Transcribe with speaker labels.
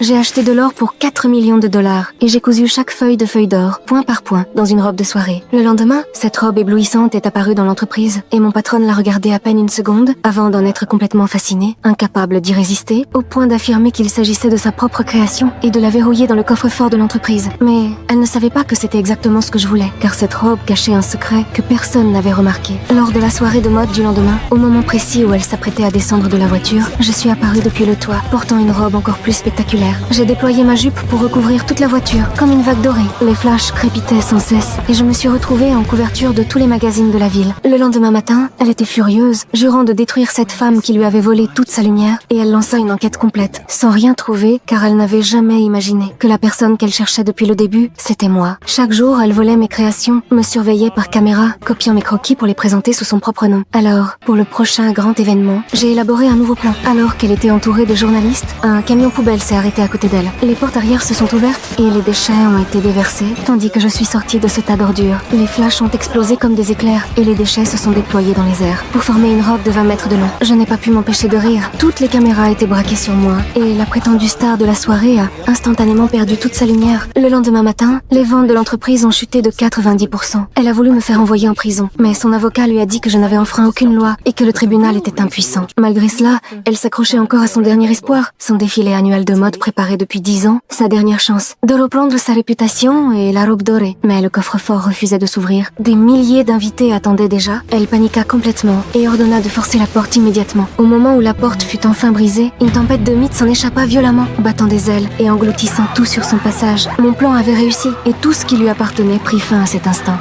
Speaker 1: J'ai acheté de l'or pour 4 millions de dollars et j'ai cousu chaque feuille d'or, point par point, dans une robe de soirée. Le lendemain, cette robe éblouissante est apparue dans l'entreprise et mon patronne l'a regardée à peine une seconde avant d'en être complètement fascinée, incapable d'y résister, au point d'affirmer qu'il s'agissait de sa propre création et de la verrouiller dans le coffre-fort de l'entreprise. Mais elle ne savait pas que c'était exactement ce que je voulais, car cette robe cachait un secret que personne n'avait remarqué. Lors de la soirée de mode du lendemain, au moment précis où elle s'apprêtait à descendre de la voiture, je suis apparue depuis le toit, portant une robe encore plus spectaculaire. J'ai déployé ma jupe pour recouvrir toute la voiture, comme une vague dorée. Les flashs crépitaient sans cesse, et je me suis retrouvée en couverture de tous les magazines de la ville. Le lendemain matin, elle était furieuse, jurant de détruire cette femme qui lui avait volé toute sa lumière, et elle lança une enquête complète, sans rien trouver, car elle n'avait jamais imaginé que la personne qu'elle cherchait depuis le début, c'était moi. Chaque jour, elle volait mes créations, me surveillait par caméra, copiant mes croquis pour les présenter sous son propre nom. Alors, pour le prochain grand événement, j'ai élaboré un nouveau plan. Alors qu'elle était entourée de journalistes, un camion poubelle s'est arrêté à côté d'elle. Les portes arrière se sont ouvertes et les déchets ont été déversés, tandis que je suis sortie de ce tas d'ordures. Les flashs ont explosé comme des éclairs et les déchets se sont déployés dans les airs pour former une robe de 20 mètres de long. Je n'ai pas pu m'empêcher de rire. Toutes les caméras étaient braquées sur moi et la prétendue star de la soirée a instantanément perdu toute sa lumière. Le lendemain matin, les ventes de l'entreprise ont chuté de 90%. Elle a voulu me faire envoyer en prison, mais son avocat lui a dit que je n'avais enfreint aucune loi et que le tribunal était impuissant. Malgré cela, elle s'accrochait encore à son dernier espoir, son défilé annuel de mode préparé depuis 10 ans, sa dernière chance de reprendre sa réputation et la robe dorée. Mais le coffre-fort refusait de s'ouvrir. Des milliers d'invités attendaient déjà. Elle paniqua complètement et ordonna de forcer la porte immédiatement. Au moment où la porte fut enfin brisée, une tempête de mythes s'en échappa violemment, battant des ailes et engloutissant tout sur son passage. Mon plan avait réussi et tout ce qui lui appartenait prit fin à cet instant.